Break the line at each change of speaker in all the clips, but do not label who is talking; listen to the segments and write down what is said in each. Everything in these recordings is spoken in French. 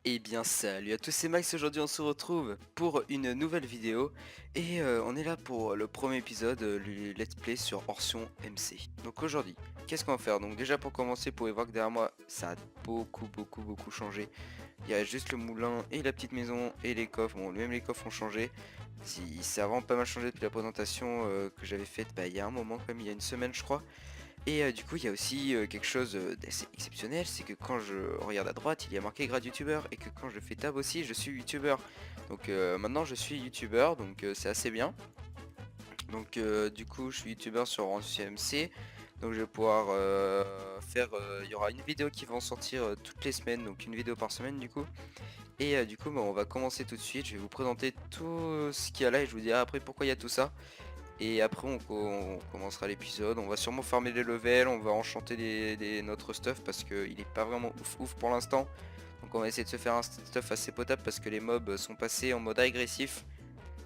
Eh bien salut à tous, c'est Max, aujourd'hui on se retrouve pour une nouvelle vidéo et on est là pour le premier épisode, le let's play sur Orsion MC. Donc aujourd'hui, qu'est-ce qu'on va faire? Donc déjà pour commencer, vous pouvez voir que derrière moi ça a beaucoup changé. Il y a juste le moulin et la petite maison et les coffres, bon même les coffres ont changé. Ça a vraiment pas mal changé depuis la présentation que j'avais faite il y a un moment quand même, il y a une semaine je crois. Et du coup, il y a aussi quelque chose d'assez exceptionnel, c'est que quand je regarde à droite, il y a marqué grade youtubeur et que quand je fais tab aussi, je suis youtubeur. Donc maintenant, je suis youtubeur, donc c'est assez bien. Donc du coup, je suis youtubeur sur MC. Donc je vais pouvoir faire, il y aura une vidéo qui va en sortir toutes les semaines, donc une vidéo par semaine du coup. Et du coup, bah, on va commencer tout de suite. Je vais vous présenter tout ce qu'il y a là et je vous dirai après pourquoi il y a tout ça. Et après on commencera l'épisode, on va sûrement farmer les levels, on va enchanter notre stuff parce qu'il est pas vraiment ouf pour l'instant. Donc on va essayer de se faire un stuff assez potable parce que les mobs sont passés en mode agressif.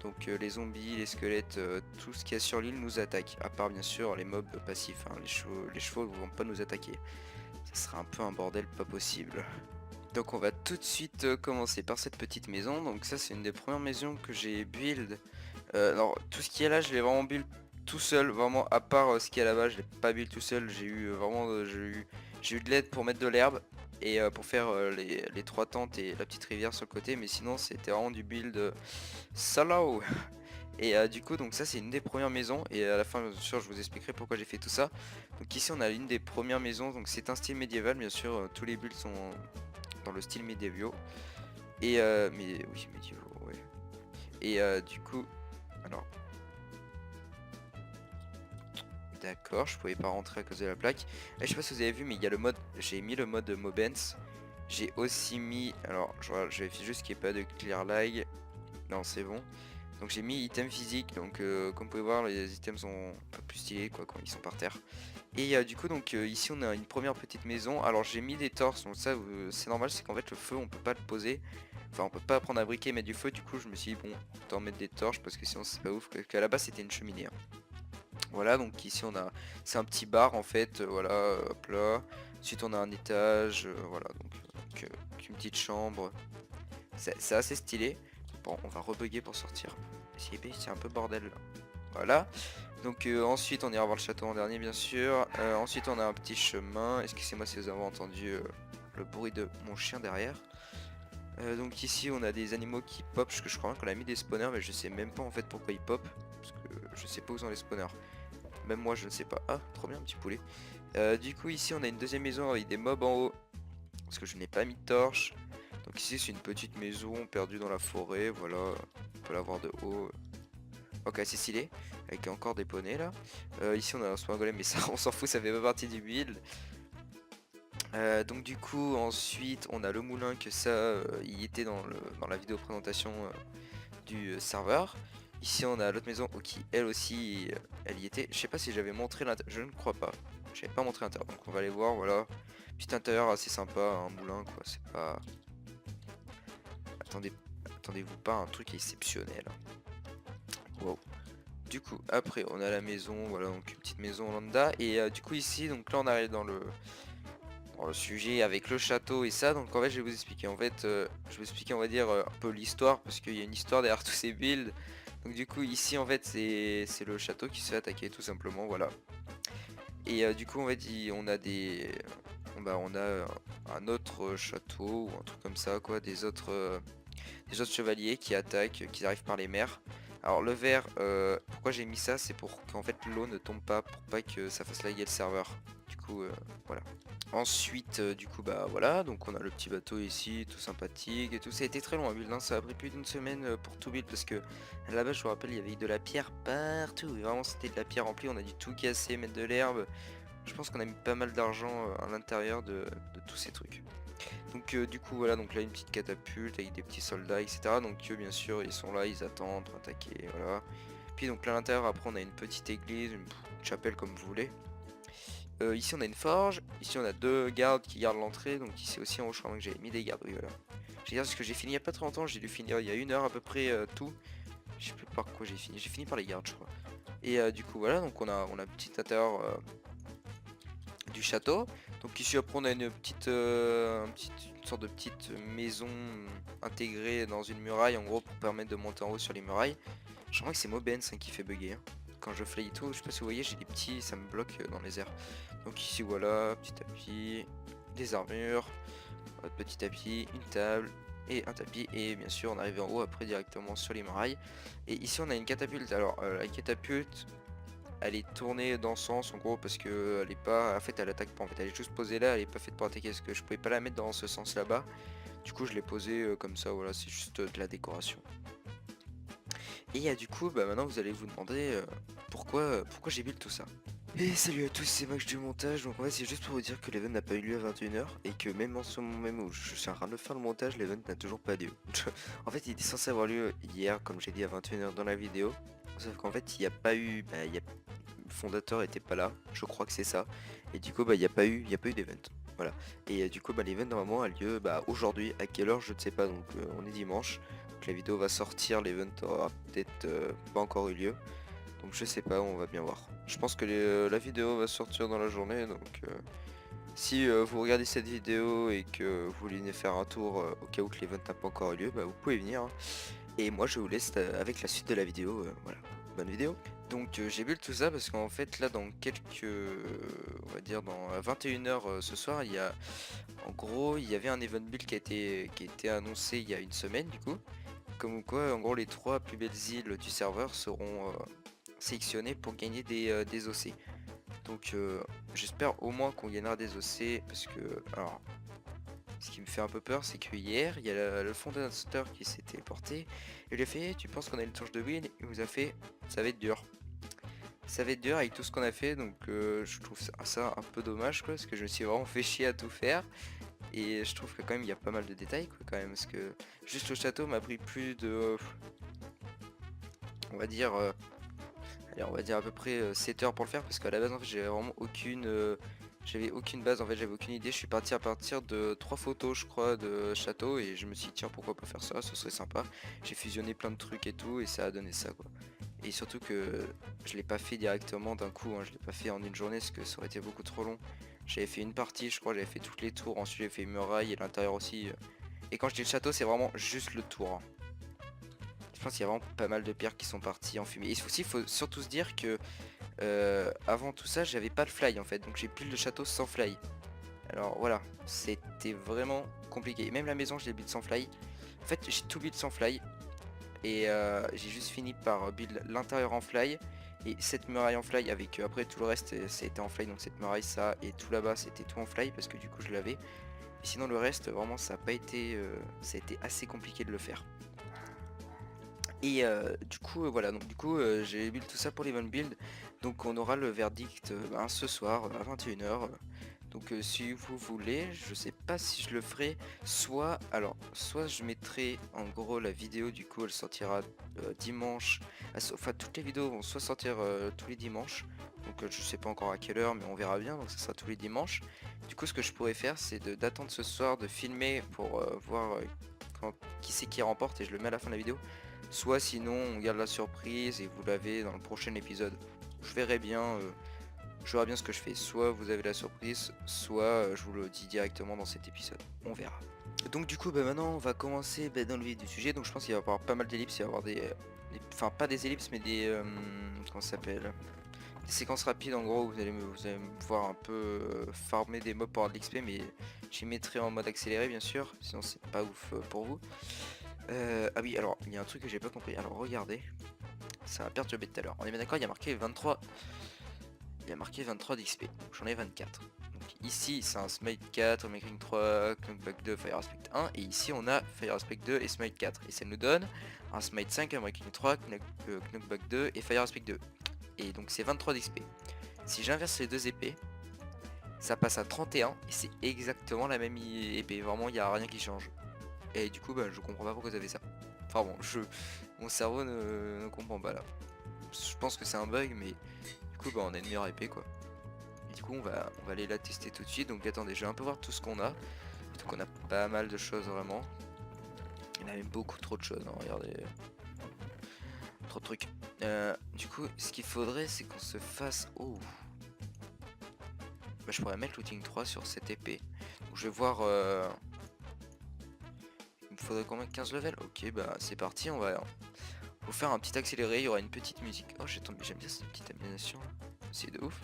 Donc les zombies, les squelettes, tout ce qu'il y a sur l'île nous attaque. À part bien sûr les mobs passifs, hein. Les chevaux ne vont pas nous attaquer. Ça sera un peu un bordel pas possible. Donc on va tout de suite commencer par cette petite maison. Donc ça c'est une des premières maisons que j'ai build. Alors tout ce qui est là je l'ai vraiment build tout seul, vraiment à part ce qui est là-bas je l'ai pas build tout seul. J'ai eu vraiment j'ai eu de l'aide pour mettre de l'herbe et pour faire les trois tentes et la petite rivière sur le côté, mais sinon c'était vraiment du build solo. Et du coup donc ça c'est une des premières maisons et à la fin bien sûr je vous expliquerai pourquoi j'ai fait tout ça. Donc ici on a une des premières maisons, donc c'est un style médiéval bien sûr, tous les builds sont dans le style médiévaux. Et mais oui médiévaux ouais. Et du coup alors d'accord, je pouvais pas rentrer à cause de la plaque. Et je sais pas si vous avez vu mais il y a le mode, j'ai mis le mode Mobens. J'ai aussi mis, alors je vérifie juste qu'il n'y ait pas de clear lag. Non c'est bon. Donc j'ai mis item physique, donc comme vous pouvez voir les items sont un peu plus stylés quoi quand ils sont par terre. Et du coup donc ici on a une première petite maison. Alors j'ai mis des torches, donc ça c'est normal, c'est qu'en fait le feu on peut pas le poser. Enfin on peut pas prendre un briquet et mettre du feu, du coup je me suis dit bon autant mettre des torches parce que sinon c'est pas ouf, parce qu'à la base c'était une cheminée, hein. Voilà donc ici on a, c'est un petit bar en fait, voilà, hop là. Ensuite on a un étage, voilà donc une petite chambre. C'est assez stylé. Bon on va rebugger pour sortir. C'est un peu bordel là. Voilà. Donc ensuite on ira voir le château en dernier bien sûr. Ensuite on a un petit chemin. Excusez-moi si vous avez entendu le bruit de mon chien derrière. Donc ici on a des animaux qui pop. Je crois qu'on a mis des spawners mais je sais même pas en fait pourquoi ils pop. Parce que je sais pas où sont les spawners. Même moi je ne sais pas. Ah trop bien un petit poulet. Du coup ici on a une deuxième maison avec des mobs en haut. Parce que je n'ai pas mis de torche. Donc ici c'est une petite maison perdue dans la forêt. Voilà. On peut la voir de haut. Ok c'est stylé. Avec encore des poneys là. Ici on a un spawn golem mais ça on s'en fout, ça fait pas partie du build. Donc du coup ensuite on a le moulin, que ça il était dans la vidéo présentation du serveur. Ici on a l'autre maison qui elle aussi elle y était. Je sais pas si j'avais montré l'intérieur, je ne crois pas. J'avais pas montré l'intérieur, donc on va aller voir. Voilà, petit intérieur assez sympa, un moulin quoi, c'est pas... Attendez-vous pas à un truc exceptionnel. Wow. Du coup après on a la maison, voilà, donc une petite maison lambda. Et du coup ici donc là on arrive dans le sujet avec le château et ça. Donc en fait je vais vous expliquer, en fait je vais vous expliquer on va dire un peu l'histoire, parce qu'il y a une histoire derrière tous ces builds. Donc du coup ici en fait c'est le château qui se fait attaquer tout simplement, voilà. Et du coup en fait on a on a un autre château ou un truc comme ça quoi, des autres chevaliers qui attaquent, qui arrivent par les mers. Alors le vert, pourquoi j'ai mis ça, c'est pour qu'en fait l'eau ne tombe pas, pour pas que ça fasse laguer le serveur. Du coup voilà. Ensuite du coup bah voilà, donc on a le petit bateau ici, tout sympathique et tout. Ça a été très long à build, hein. Ça a pris plus d'une semaine pour tout build, parce que là-bas je vous rappelle il y avait de la pierre partout. Et vraiment c'était de la pierre remplie, on a dû tout casser, mettre de l'herbe. Je pense qu'on a mis pas mal d'argent à l'intérieur de tous ces trucs. Donc du coup voilà, donc là une petite catapulte avec des petits soldats etc. Donc bien sûr ils sont là, ils attendent pour attaquer, voilà. Puis donc là à l'intérieur après on a une petite église, une chapelle comme vous voulez. Ici on a une forge, ici on a deux gardes qui gardent l'entrée. Donc ici aussi en haut je crois que j'avais mis des gardes, oui voilà. J'ai dire parce que j'ai fini il y a pas très longtemps, j'ai dû finir il y a une heure à peu près tout. Je sais plus par quoi j'ai fini par les gardes je crois. Et du coup voilà, donc on a un petit intérieur du château. Donc ici après on a une petite, une sorte de petite maison intégrée dans une muraille en gros pour permettre de monter en haut sur les murailles. Je crois que c'est Mobens qui fait bugger. Hein. Quand je fly et tout, je sais pas si vous voyez, j'ai des petits, ça me bloque dans les airs. Donc ici voilà, petit tapis, des armures, votre petit tapis, une table et un tapis. Et bien sûr on arrive en haut après directement sur les murailles. Et ici on a une catapulte. Alors la catapulte, elle est tournée dans ce sens en gros parce que elle est pas, en fait elle attaque pas, en fait elle est juste posée là, elle est pas faite pour attaquer parce que je pouvais pas la mettre dans ce sens là-bas. Du coup je l'ai posée comme ça, voilà, c'est juste de la décoration. Et du coup bah maintenant vous allez vous demander pourquoi j'ai build tout ça. Et salut à tous, c'est Max du montage. Donc en fait c'est juste pour vous dire que l'event n'a pas eu lieu à 21h et que même en ce moment même où je suis en train de faire le montage, l'event n'a toujours pas lieu. En fait il était censé avoir lieu hier comme j'ai dit à 21h dans la vidéo. Sauf qu'en fait il n'y a pas eu, le fondateur était pas là, je crois que c'est ça. Et du coup bah il n'y a pas eu d'event. Voilà. Et du coup bah l'event normalement a lieu aujourd'hui. À quelle heure je ne sais pas, donc on est dimanche. Donc la vidéo va sortir, l'event aura peut-être pas encore eu lieu. Donc je sais pas, on va bien voir. Je pense que la vidéo va sortir dans la journée, donc si vous regardez cette vidéo et que vous voulez venir faire un tour au cas où que l'event n'a pas encore eu lieu, bah vous pouvez venir. Hein. Et moi je vous laisse avec la suite de la vidéo, voilà. Bonne vidéo. Donc j'ai build tout ça parce qu'en fait là dans quelques, on va dire dans 21h ce soir, il y a, en gros il y avait un event build qui a été annoncé il y a une semaine du coup. Comme quoi en gros les 3 plus belles îles du serveur seront sélectionner pour gagner des OC. Donc j'espère au moins qu'on gagnera des OC parce que alors ce qui me fait un peu peur c'est que hier il y a le fondateur qui s'est téléporté et il lui a fait tu penses qu'on a une touche de win, il nous a fait ça va être dur. Ça va être dur avec tout ce qu'on a fait donc je trouve ça un peu dommage quoi parce que je me suis vraiment fait chier à tout faire et je trouve que quand même il y a pas mal de détails quoi quand même parce que juste le château m'a pris plus de on va dire allez, on va dire à peu près 7 heures pour le faire parce qu'à la base en fait j'avais vraiment j'avais aucune base en fait, j'avais aucune idée. Je suis parti à partir de 3 photos je crois de château et je me suis dit tiens pourquoi pas faire ça, ce serait sympa. J'ai fusionné plein de trucs et tout et ça a donné ça quoi. Et surtout que je l'ai pas fait directement d'un coup, hein. Je l'ai pas fait en une journée parce que ça aurait été beaucoup trop long. J'avais fait une partie je crois, j'avais fait toutes les tours, ensuite j'ai fait une muraille et l'intérieur aussi. Et quand je dis le château c'est vraiment juste le tour. Hein. Je pense qu'il y a vraiment pas mal de pierres qui sont parties en fumée. Et aussi, il faut surtout se dire que avant tout ça, j'avais pas de fly en fait. Donc j'ai build le château sans fly. Alors voilà, c'était vraiment compliqué. Même la maison, je l'ai build sans fly. En fait, j'ai tout build sans fly. Et j'ai juste fini par build l'intérieur en fly. Et cette muraille en fly avec après tout le reste, c'était en fly. Donc cette muraille, ça et tout là-bas, c'était tout en fly parce que du coup, je l'avais. Et sinon, le reste, vraiment, ça a pas été. Ça a été assez compliqué de le faire. Et du coup voilà, donc du coup j'ai build tout ça pour l'event build. Donc on aura le verdict ce soir à 21h. Donc si vous voulez, je sais pas si je le ferai, soit je mettrai en gros la vidéo, du coup elle sortira dimanche. Enfin toutes les vidéos vont soit sortir tous les dimanches. Donc je sais pas encore à quelle heure mais on verra bien, donc ça sera tous les dimanches. Du coup ce que je pourrais faire c'est d'attendre ce soir, de filmer pour voir qui c'est qui remporte et je le mets à la fin de la vidéo. Soit sinon on garde la surprise et vous l'avez dans le prochain épisode. Je verrai bien, ce que je fais. Soit vous avez la surprise, soit je vous le dis directement dans cet épisode. On verra. Donc du coup maintenant on va commencer dans le vif du sujet. Donc je pense qu'il va y avoir pas mal d'ellipses, il va y avoir enfin pas des ellipses mais des comment ça s'appelle, des séquences rapides en gros. Vous allez me voir un peu farmer des mobs pour avoir de l'XP, mais j'y mettrai en mode accéléré bien sûr, sinon c'est pas ouf pour vous. Ah oui, alors il y a un truc que j'ai pas compris. Alors regardez, ça m'a perturbé tout à l'heure. On est bien d'accord, il y a marqué 23. Il y a marqué 23 d'XP, donc j'en ai 24. Donc ici c'est un Smite 4, Making 3, Knockback 2, Fire Aspect 1. Et ici on a Fire Aspect 2 et Smite 4. Et ça nous donne un Smite 5, un Making 3, Knockback 2 et Fire Aspect 2. Et donc c'est 23 d'XP. Si j'inverse les deux épées, ça passe à 31 et c'est exactement la même épée. Vraiment il n'y a rien qui change. Et du coup je comprends pas pourquoi vous avez ça. Enfin bon, mon cerveau ne comprend pas là. Je pense que c'est un bug mais du coup on a une meilleure épée quoi. Et du coup on va aller la tester tout de suite. Donc attendez, je vais un peu voir tout ce qu'on a. Donc on a pas mal de choses vraiment. Il y en a même beaucoup trop de choses, hein, regardez. Trop de trucs. Du coup ce qu'il faudrait c'est qu'on se fasse... Oh je pourrais mettre looting 3 sur cette épée. Donc, je vais voir... Il me faudrait combien? 15 levels? Ok, bah c'est parti, on va faut faire un petit accéléré, il y aura une petite musique. Oh, j'aime bien cette petite animation là. C'est de ouf.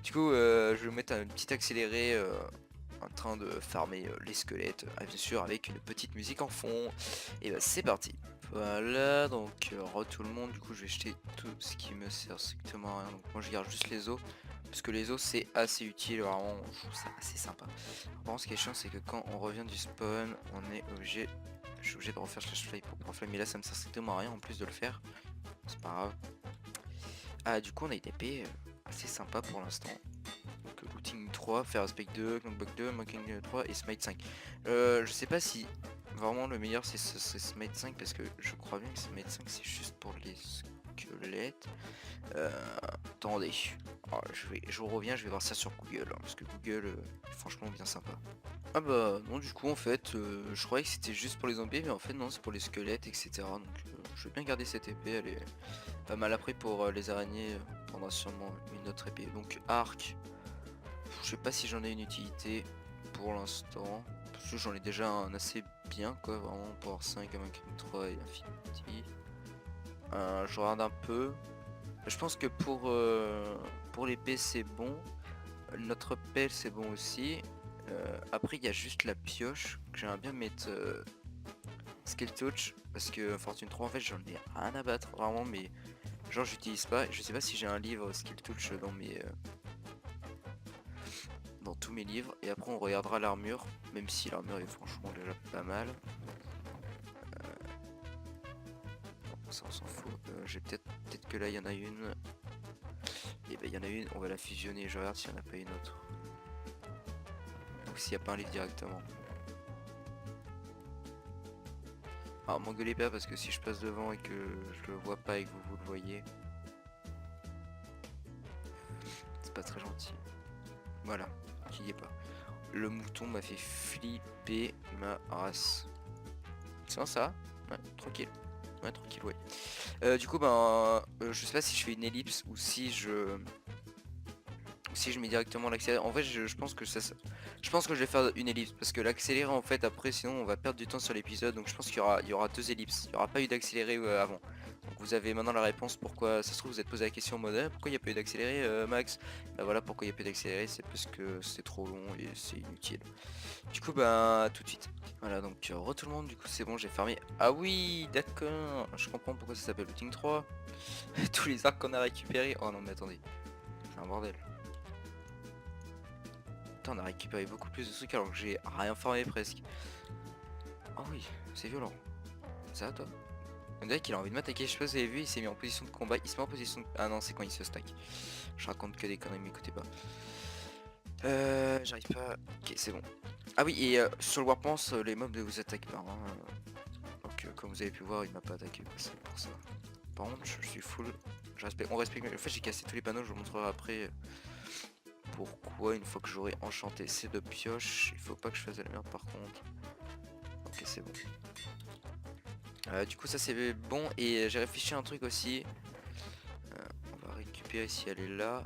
Du coup, je vais mettre un petit accéléré en train de farmer les squelettes, bien sûr avec une petite musique en fond. Et bah c'est parti. Voilà, donc tout le monde, du coup je vais jeter tout ce qui me sert strictement à rien. Donc moi je garde juste les os, parce que les os c'est assez utile, vraiment je trouve ça assez sympa. Par contre ce qui est chiant c'est que quand on revient du spawn, je suis obligé de refaire slash fly pour pouvoir fly, mais là ça me sert strictement à rien en plus de le faire. C'est pas grave. Ah du coup on a une épée assez sympa pour l'instant. Donc looting 3, faire aspect 2, knockback 2, mocking 3 et smite 5. Je sais pas si vraiment le meilleur c'est smite 5 parce que je crois bien que smite 5 c'est juste pour les squelettes. Attendez, je reviens, je vais voir ça sur Google hein, parce que Google est franchement bien sympa. Ah bah non, du coup en fait je croyais que c'était juste pour les zombies, mais en fait non, c'est pour les squelettes etc. Donc je vais bien garder cette épée, elle est pas mal. Après pour les araignées on prendra sûrement une autre épée. Donc arc, je sais pas si j'en ai une utilité pour l'instant, parce que j'en ai déjà un assez bien quoi, vraiment Power 5, King 3 et Infinity. Je regarde un peu, je pense que pour l'épée c'est bon, notre pelle c'est bon aussi. Après il y a juste la pioche que j'aimerais bien mettre Skill Touch, parce que Fortune 3 en fait j'en ai rien à battre vraiment, mais genre j'utilise pas. Je sais pas si j'ai un livre Skill Touch dans tous mes livres. Et après on regardera l'armure, même si l'armure est franchement déjà pas mal. Ça on s'en fout. J'ai peut-être que là il y en a une. Et bah il y en a une, on va la fusionner. Je regarde s'il n'y en a pas une autre. Donc s'il n'y a pas un livre directement. Alors m'engueulez pas parce que si je passe devant et que je le vois pas et que vous le voyez, c'est pas très gentil. Voilà, qu'il y ait pas. Le mouton m'a fait flipper ma race. Sinon ça va? Ouais, tranquille. Ouais, tranquille, ouais. Du coup, je sais pas si je fais une ellipse ou si je mets directement l'accéléré. En fait, je pense que je pense que je vais faire une ellipse parce que l'accéléré, en fait, après, sinon, on va perdre du temps sur l'épisode. Donc, je pense qu'il y aura deux ellipses. Il n'y aura pas eu d'accéléré avant. Donc, vous avez maintenant la réponse. Pourquoi ça se trouve, vous êtes posé la question en mode pourquoi il n'y a pas eu d'accéléré, Max? Bah voilà, pourquoi il n'y a pas eu d'accéléré, c'est parce que c'est trop long et c'est inutile. Du coup, bah, tout de suite. Voilà, donc tout le monde, du coup, c'est bon, j'ai fermé. Ah oui, d'accord, je comprends pourquoi ça s'appelle looting 3. Tous les arcs qu'on a récupérés. Oh non, mais attendez, c'est un bordel. Putain, on a récupéré beaucoup plus de trucs alors que j'ai rien farmé presque. Ah oui, c'est violent. Ça va toi? On dirait qu'il a envie de m'attaquer, je sais pas si vous avez vu, il s'est mis en position de combat, il se met en position de... Ah non, c'est quand il se stack. Je raconte que des conneries, m'écoutez pas. J'arrive pas... Ok, c'est bon. Ah oui, et sur le Warpance, les mobs ne vous attaquent pas. Hein. Donc comme vous avez pu voir, il m'a pas attaqué, c'est pour ça. Par contre, je suis full... On respecte... En fait, j'ai cassé tous les panneaux, je vous montrerai après... Pourquoi une fois que j'aurai enchanté ces deux pioches, il faut pas que je fasse de la merde par contre. Ok, c'est bon. Du coup ça c'est bon, et j'ai réfléchi à un truc aussi. On va récupérer si elle est là.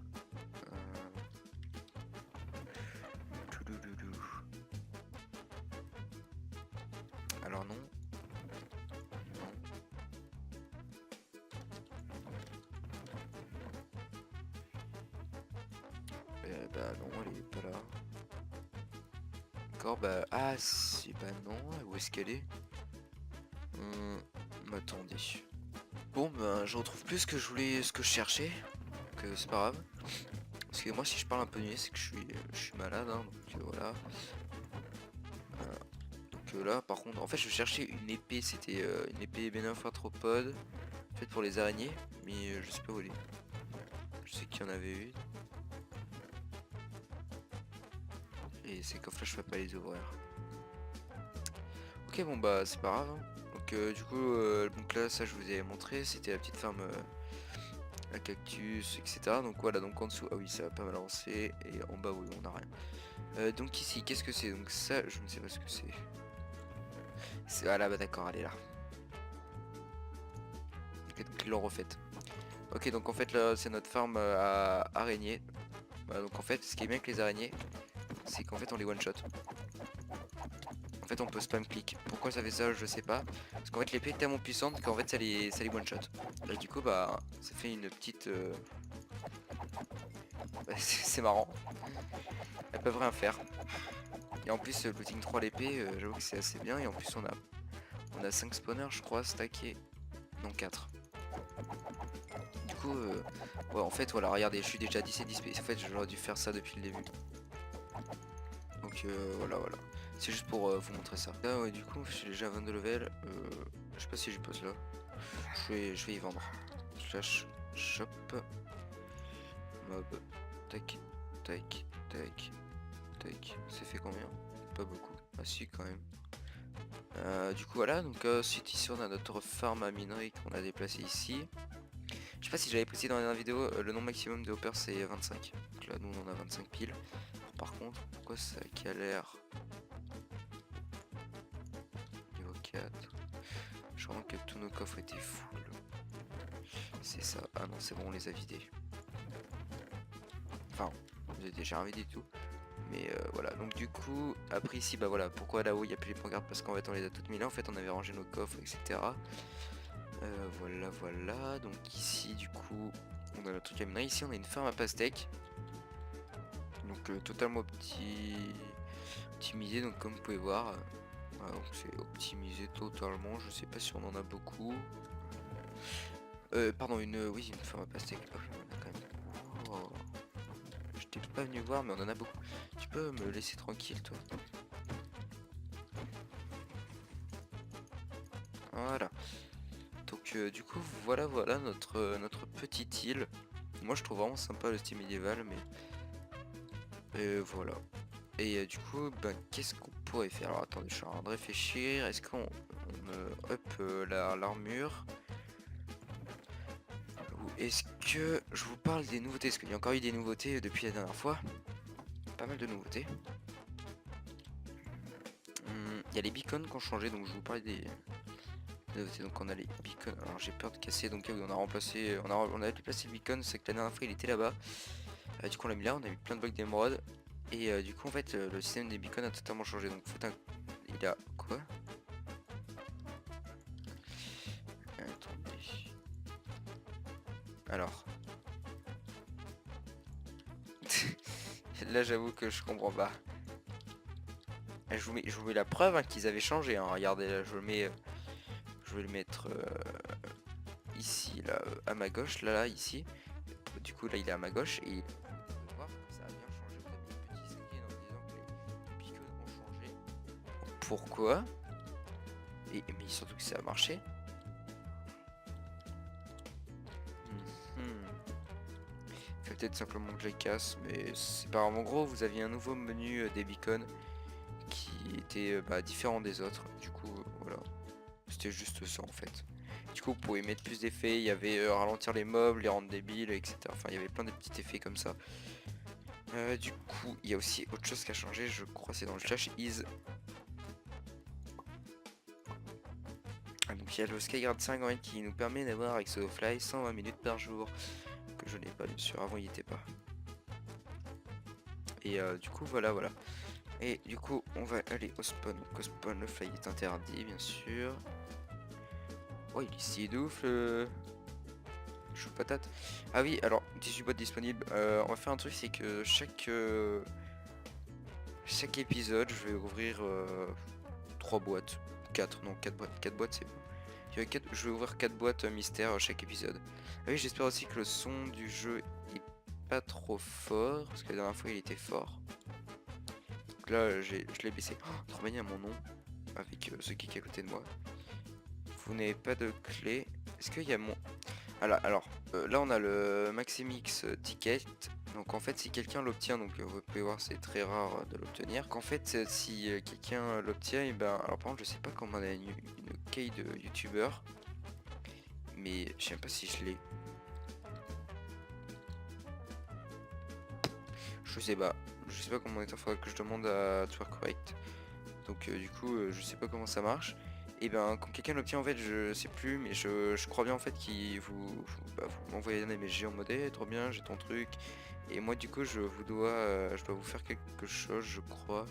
Alors non. Non. Bah non, elle est pas là. D'accord, bah... Ah, c'est... Bah non, où est-ce qu'elle est? M'attendez. Bon, bah je retrouve plus ce que je voulais, ce que je cherchais. Donc c'est pas grave. Parce que moi si je parle un peu nuit, c'est que je suis malade, hein, donc voilà. Donc là par contre, en fait je cherchais une épée, c'était une épée Bénin arthropode, faite pour les araignées, mais je sais pas où elle est. Je sais qu'il y en avait une. Et ces coffres là je peux pas les ouvrir. Ok bon bah c'est pas grave. Hein. Donc du coup donc là ça je vous ai montré, c'était la petite ferme à cactus etc. Donc voilà, donc en dessous, ah oui ça va pas mal avancer, et en bas oui on a rien. Donc ici qu'est-ce que c'est? Donc ça je ne sais pas ce que c'est. Ah là bah d'accord, elle est là. Peut-être qu'ils l'ont refaite. Ok donc en fait là c'est notre farm à araignées. Voilà, donc en fait ce qui est bien avec les araignées, c'est qu'en fait on les one shot. En fait on peut spam click. Pourquoi ça fait ça je sais pas. Parce qu'en fait l'épée est tellement puissante qu'en fait ça les one shot. Et du coup bah ça fait une petite... Bah, c'est marrant. Elles peuvent rien faire. Et en plus looting 3 l'épée, j'avoue que c'est assez bien. Et en plus on a 5 spawners je crois stackés. Non 4. Du coup ouais, en fait voilà regardez je suis déjà 10 et 10 en fait j'aurais dû faire ça depuis le début. Donc voilà. C'est juste pour vous montrer ça. Là ouais du coup je suis déjà à 22 level. Je sais pas si je pose là. Je vais y vendre. Slash shop. Mob. Tac. Tac. Tac. Tac. C'est fait combien? Pas beaucoup. Ah si quand même. Du coup voilà, donc ensuite ici on a notre farm à minerai qu'on a déplacé ici. Je sais pas si j'avais précisé dans la dernière vidéo, le nombre maximum de hoppers c'est 25. Donc là nous on en a 25 piles. Par contre, pourquoi ça a l'air niveau 4? Je crois que tous nos coffres étaient full. C'est ça. Ah non c'est bon on les a vidés. Enfin, on les a déjà vidés du tout. Mais voilà, donc du coup, après ici, bah voilà, pourquoi là-haut il n'y a plus les pancartes? Parce qu'en fait on les a toutes mis là, en fait on avait rangé nos coffres, etc. Voilà, donc ici du coup, on a notre truc à minerai. Ici on a une ferme à pastèque. Donc totalement optimisé, donc comme vous pouvez voir. Voilà, donc c'est optimisé totalement, je sais pas si on en a beaucoup. Pardon, oui, une ferme à pastèque. Ah oui, on en a quand même. Oh. Je t'ai pas venu voir, mais on en a beaucoup. Tu peux me laisser tranquille, toi? Voilà. Donc du coup, voilà notre petite île. Moi, je trouve vraiment sympa le style médiéval, mais voilà. Et du coup, ben, qu'est-ce qu'on pourrait faire? Alors attendez, je suis en train de réfléchir. Est-ce qu'on up l'armure? Ou est-ce que je vous parle des nouveautés? Parce qu'il y a encore eu des nouveautés depuis la dernière fois. Pas mal de nouveautés. Il y a les beacons qui ont changé, donc je vous parlais des nouveautés. Donc on a les beacons. Alors j'ai peur de casser, donc on a remplacé, on a déplacé le beacon. C'est que la dernière fois il était là-bas. Du coup on l'a mis là, on a mis plein de blocs d'émeraude. Et du coup en fait le système des beacons a totalement changé. Donc il a quoi? Attendez. Alors. Là j'avoue que je comprends pas. Je vous mets la preuve hein, qu'ils avaient changé. Hein. Regardez là, je vais le mettre ici là à ma gauche, là ici. Du coup là il est à ma gauche et vous pouvez voir que ça a bien changé. Vous avez le petit screen en disant que les beacons ont changé. Pourquoi? Mais surtout que ça a marché. Peut-être simplement que je les casse, mais c'est pas grave. En gros, vous aviez un nouveau menu des beacons qui était différent des autres. Du coup, voilà, c'était juste ça en fait. Du coup, vous pouvez mettre plus d'effets. Il y avait ralentir les mobs, les rendre débiles, etc. Enfin, il y avait plein de petits effets comme ça. Du coup, il y a aussi autre chose qui a changé. Je crois c'est dans le slash is. Donc il y a le Skyguard 5 en fait, qui nous permet d'avoir avec ce fly 120 minutes par jour. Que je n'ai pas bien sûr, avant il n'y était pas. Et du coup voilà. Et du coup on va aller au spawn. Donc au spawn le fly est interdit bien sûr. Oh il est si ouf le chou patate. Ah oui alors 18 boîtes disponibles. On va faire un truc c'est que chaque épisode je vais ouvrir 3 boîtes. 4 non 4 boîtes. 4 boîtes c'est bon. Je vais ouvrir 4 boîtes mystères chaque épisode. Ah oui j'espère aussi que le son du jeu est pas trop fort. Parce que la dernière fois il était fort. Donc là je l'ai baissé. Oh, trop bien mon nom. Avec ce qui est à côté de moi. Vous n'avez pas de clé. Est-ce qu'il y a mon... Alors là on a le Maximix ticket. Donc en fait si quelqu'un l'obtient, donc vous pouvez voir c'est très rare de l'obtenir. Qu'en fait si quelqu'un l'obtient, et ben alors par contre je sais pas comment on a une key de youtubeur. Mais je sais même pas si je l'ai. Je sais pas comment on est, il faudra que je demande à Twerk Correct. Donc du coup je sais pas comment ça marche. Et ben quand quelqu'un l'obtient en fait je sais plus mais je crois bien en fait qu'il vous m'envoyez un MSG en mode hey, trop bien j'ai ton truc et moi du coup je dois vous faire quelque chose je crois.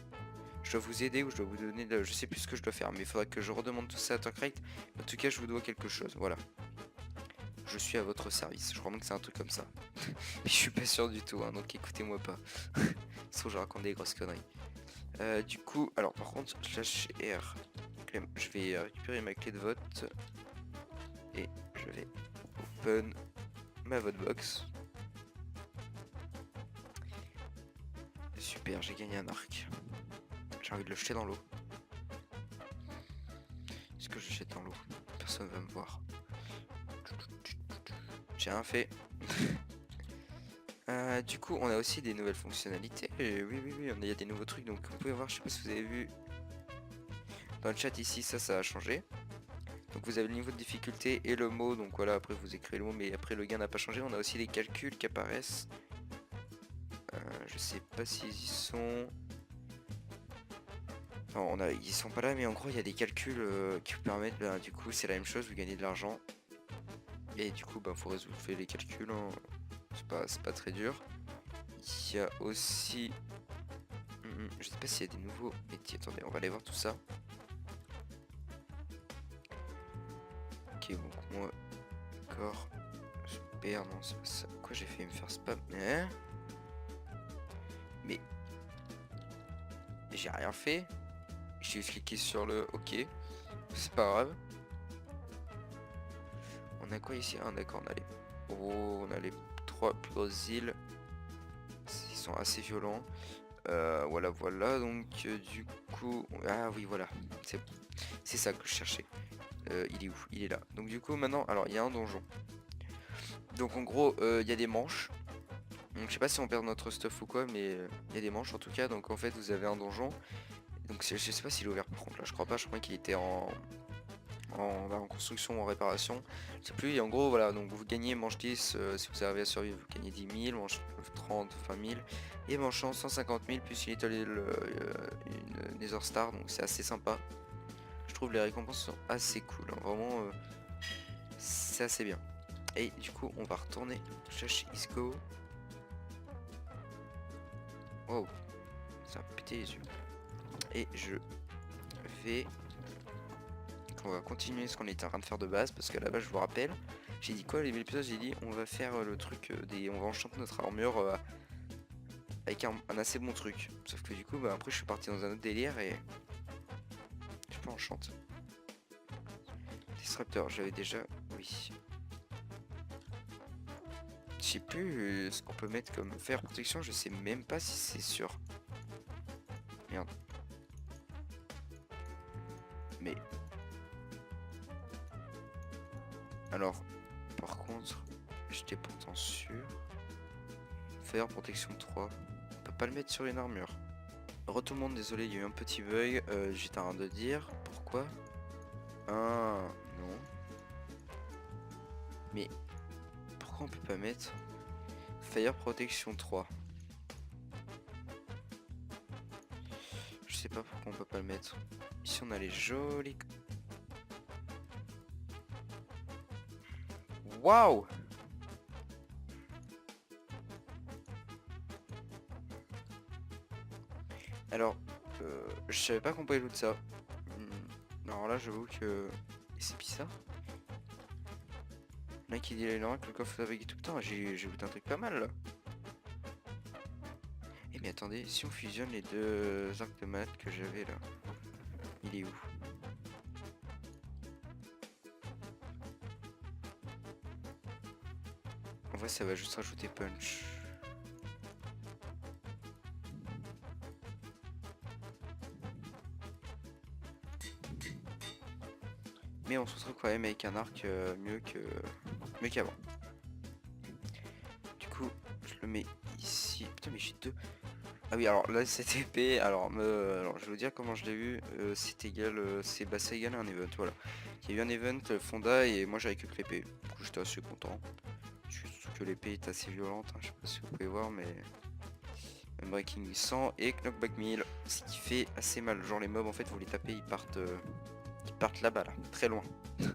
Je dois vous aider ou je dois vous donner je sais plus ce que je dois faire mais il faudra que je redemande tout ça à Turkrate. En tout cas je vous dois quelque chose, voilà. Je suis à votre service, je crois même que c'est un truc comme ça. Mais je suis pas sûr du tout hein, donc écoutez-moi pas. Sauf je raconte des grosses conneries. Du coup, alors par contre, je lâche R. Je vais récupérer ma clé de vote et je vais open ma vote box. Super, j'ai gagné un arc. J'ai envie de le jeter dans l'eau. Est-ce que je jette dans l'eau? Personne va me voir. J'ai rien fait. Du coup, on a aussi des nouvelles fonctionnalités. Et oui, il y a des nouveaux trucs. Donc, vous pouvez voir, je sais pas si vous avez vu dans le chat ici, ça a changé. Donc, vous avez le niveau de difficulté et le mot. Donc, voilà, après, vous écrivez le mot, mais après, le gain n'a pas changé. On a aussi des calculs qui apparaissent. Je sais pas s'ils y sont. Non, ils sont pas là, mais en gros, il y a des calculs qui vous permettent. Bah, du coup, c'est la même chose, vous gagnez de l'argent. Et du coup, faut résoudre les calculs. Hein. C'est pas très dur. Il y a aussi. Je sais pas s'il y a des nouveaux métiers. Attendez, on va aller voir tout ça. Ok, donc moi. D'accord. Super, non, c'est pas ça. Quoi j'ai fait me faire spam? Mais. J'ai rien fait. J'ai cliqué sur le OK. C'est pas grave. On a quoi ici? Ah d'accord, on a les. Oh, on a les 3 plus grosses îles. Ils sont assez violents. Voilà. Donc du coup. Ah oui voilà. C'est ça que je cherchais. Il est où? Il est là. Donc du coup maintenant. Alors il y a un donjon. Donc en gros il y a des manches. Donc je sais pas si on perd notre stuff ou quoi, mais il y a des manches en tout cas. Donc en fait vous avez un donjon. Donc je sais pas s'il est ouvert par contre là, je crois pas, je crois qu'il était en construction ou en réparation. Je sais plus, et en gros voilà, donc vous gagnez manche 10, si vous arrivez à survivre, vous gagnez 10 000, manche 30, 20 000, et manche 150 000, plus une étoile une Nether Star, donc c'est assez sympa. Je trouve les récompenses sont assez cool, hein, vraiment, c'est assez bien. Et du coup, on va retourner chercher Isco. Wow, ça a pété les yeux. Et je vais... On va continuer ce qu'on était en train de faire de base, parce qu'à la base, je vous rappelle, j'ai dit quoi, l'épisode, j'ai dit on va faire le truc on va enchanter notre armure avec un assez bon truc. Sauf que du coup, après, je suis parti dans un autre délire et je peux enchanter. Disruptor, j'avais déjà... Oui. Je sais plus ce qu'on peut mettre comme fer protection, je sais même pas si c'est sûr. Merde. Mais... Alors, par contre, j'étais pourtant sûr. Faire protection 3. On peut pas le mettre sur une armure. Tout le monde, désolé, il y a eu un petit bug. J'étais en train de dire pourquoi. Ah non. Mais pourquoi on peut pas mettre Fire Protection 3? Je sais pas pourquoi on peut pas le mettre. Ici on a les jolis. Waouh! Alors, je savais pas qu'on pouvait loot ça. Alors là, j'avoue que c'est bizarre. Le mec qui dit là que le coffre avec tout le temps, j'ai looté un truc pas mal là. Eh mais attendez, si on fusionne les deux arcs de mat que j'avais là, il est où? En vrai, ça va juste rajouter punch. Mais on se retrouve quand même avec un arc mieux qu'avant. Du coup, je le mets ici. Putain, mais j'ai deux. Ah oui, alors là, cette épée, alors je vais vous dire comment je l'ai eu. C'est égal, c'est égal à un event, voilà. Il y a eu un event Fonda et moi j'avais que l'épée. Du coup, j'étais assez content. Surtout que l'épée est assez violente, hein, je sais pas si vous pouvez voir, mais Breaking 100 et Knockback 1000, ce qui fait assez mal. Genre les mobs, en fait, vous les tapez, ils partent Ils partent là-bas, là, très loin. Ils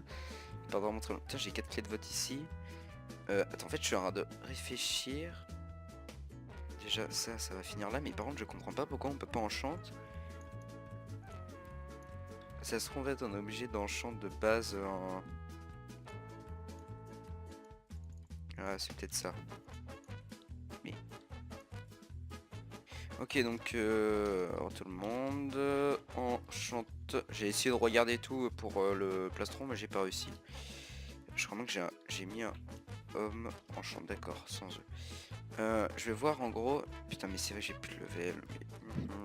partent vraiment très loin. Tiens, j'ai 4 clés de vote ici. Attends, en fait, je suis en train de réfléchir. Déjà, ça va finir là, mais par contre, je comprends pas pourquoi on peut pas enchanter. Ça se trouve, en fait, on est obligé d'enchanter de base en... Ah, c'est peut-être ça. Mais... Ok, donc, alors tout le monde enchante. J'ai essayé de regarder tout pour le plastron, mais j'ai pas réussi. Je crois que j'ai mis un homme enchante, d'accord, sans eux. Je vais voir en gros. Putain, mais c'est vrai, j'ai plus de level. Mais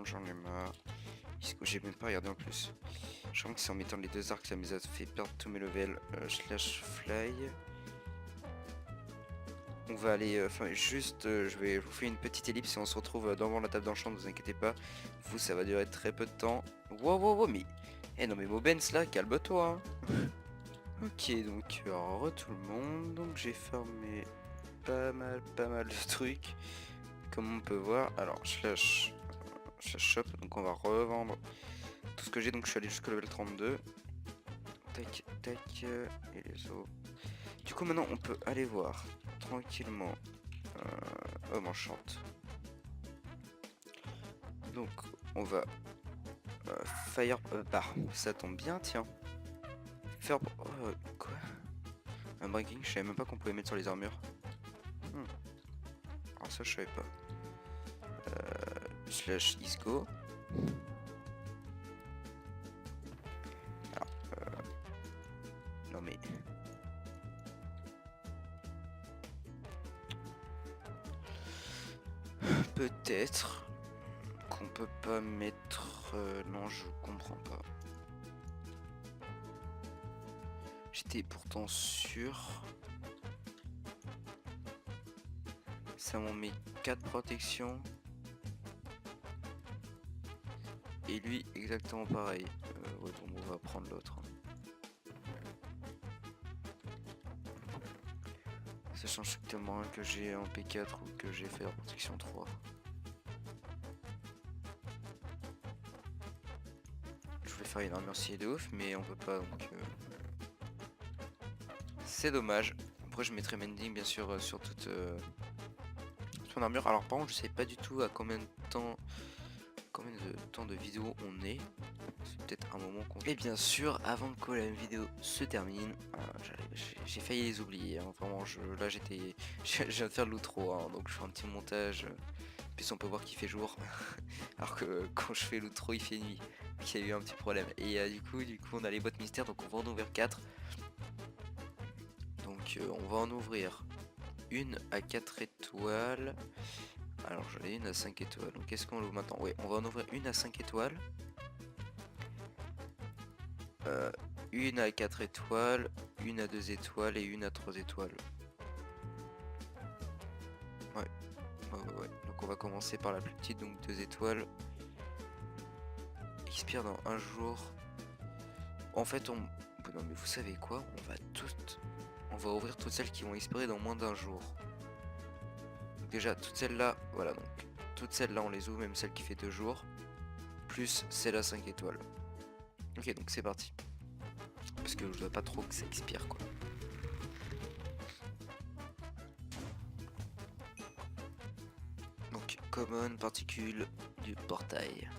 j'en ai marre. J'ai même pas regardé en plus. Je crois que c'est en mettant les deux arcs que ça me a fait perdre tous mes levels. Slash fly. On va aller, enfin juste, je vous fais une petite ellipse et on se retrouve devant la table d'enchant, ne vous inquiétez pas. Vous, ça va durer très peu de temps. Wow, wow, wow, mais... Eh non mais Mobens là, calme-toi hein. Ok, donc, re tout le monde. Donc j'ai fermé pas mal de trucs. Comme on peut voir, alors slash shop, donc on va revendre tout ce que j'ai, donc je suis allé jusqu'au level 32. Tac, tac, et les autres. Du coup maintenant on peut aller voir tranquillement homme enchante. Donc on va fire bah ça tombe bien tiens. Faire quoi? Un breaking, je savais même pas qu'on pouvait mettre sur les armures. Alors ça je savais pas. Slash isco. Alors non mais peut-être qu'on peut pas mettre... non, je comprends pas. J'étais pourtant sûr. Ça m'en met 4 protections. Et lui, exactement pareil. Ouais, bon, on va prendre l'autre. Ça change strictement rien que j'ai en P4 ou que j'ai fait la protection 3. Je voulais faire une armure si de ouf, mais on peut pas donc. C'est dommage. Après, je mettrai Mending bien sûr sur toute son armure. Alors, par contre, je sais pas du tout à combien de temps de vidéo on est. C'est peut-être un moment qu'on... Et bien sûr, avant que la vidéo se termine, j'ai failli les oublier. Hein. Vraiment, là j'étais... Je viens de faire de l'outro, hein, donc je fais un petit montage. Puis on peut voir qu'il fait jour. Alors que quand je fais l'outro, il fait nuit. Donc il y a eu un petit problème. Et du coup, on a les boîtes mystères, donc on va en ouvrir 4. Donc on va en ouvrir une à 4 étoiles. Alors j'en ai une à 5 étoiles. Donc qu'est-ce qu'on ouvre maintenant? Ouais, on va en ouvrir une à 5 étoiles. Une à 4 étoiles, une à 2 étoiles et une à 3 étoiles. Ouais. Ouais. Donc on va commencer par la plus petite, donc 2 étoiles. Expire dans un jour. En fait non mais vous savez quoi? On va ouvrir toutes celles qui vont expirer dans moins d'un jour. Donc déjà toutes celles-là, voilà, donc toutes celles-là on les ouvre, même celle qui fait 2 jours. Plus celle à 5 étoiles. Ok, donc c'est parti. Parce que je dois pas trop que ça expire quoi. Donc common, particules du portail.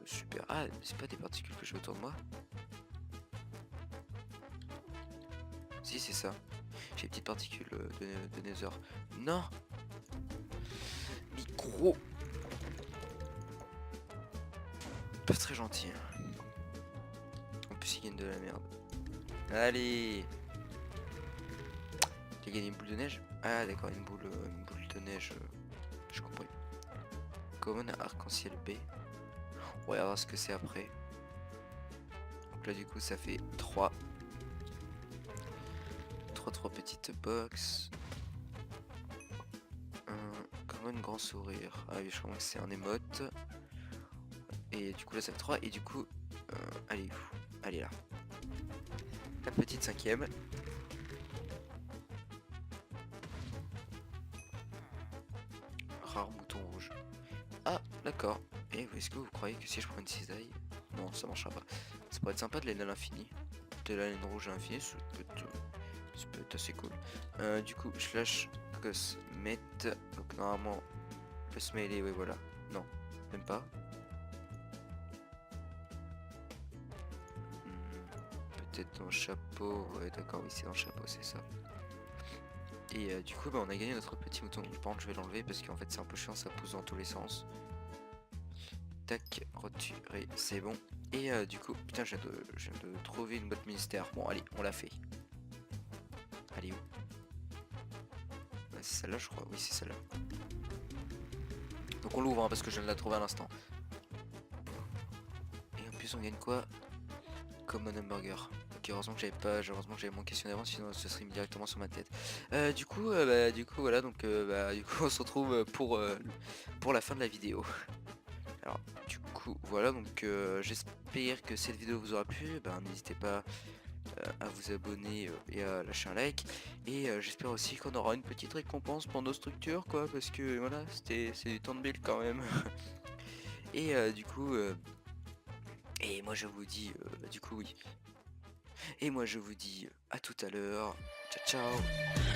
Super. Ah, c'est pas des particules que je veux autour de moi? Si, c'est ça. J'ai des petites particules de Nether. Non! Micro! Pas très gentil. Hein. En plus, il gagne de la merde. Allez! Il a gagné une boule de neige? Ah, d'accord, une boule de neige. Je comprends. Common arc-en-ciel B. On va voir ce que c'est après. Donc là, du coup, ça fait 3 petites box. Comment une grand sourire. Ah oui, je crois que c'est un émote. Et du coup là ça fait 3 et du coup allez où? Allez là. La petite 5ème. Rare mouton rouge. Ah d'accord. Et est-ce que vous croyez que si je prends une cisaille... Non, ça marchera pas. Ça pourrait être sympa de l'aider à l'infini. De la laine rouge à l'infini, ça peut être assez cool. Du coup, slash cosmet. Donc normalement, le smiley, oui voilà. Non, même pas. Peut-être dans le chapeau. Ouais, d'accord, oui, c'est dans le chapeau, c'est ça. Et du coup, bah, on a gagné notre petit mouton. Par contre, je vais l'enlever parce qu'en fait, c'est un peu chiant, ça pousse dans tous les sens. Tac, retirer, c'est bon. Et du coup, putain, je viens de trouver une boîte mystère. Bon, allez, on l'a fait. Allez, où? Ouais, c'est celle-là, je crois. Oui, c'est celle-là. Donc on l'ouvre hein, parce que je viens de la trouver à l'instant. Et en plus, on gagne quoi? Common hamburger. Ok, heureusement que j'avais mon questionnaire avant, sinon ce serait mis directement sur ma tête. Du coup, voilà, donc du coup, on se retrouve pour la fin de la vidéo. Alors, du coup, voilà, donc j'espère que cette vidéo vous aura plu. N'hésitez pas à vous abonner et à lâcher un like. Et j'espère aussi qu'on aura une petite récompense pour nos structures, quoi, parce que voilà, c'est du temps de build quand même. Et du coup, et moi je vous dis, du coup, oui. Et moi je vous dis à tout à l'heure. Ciao, ciao.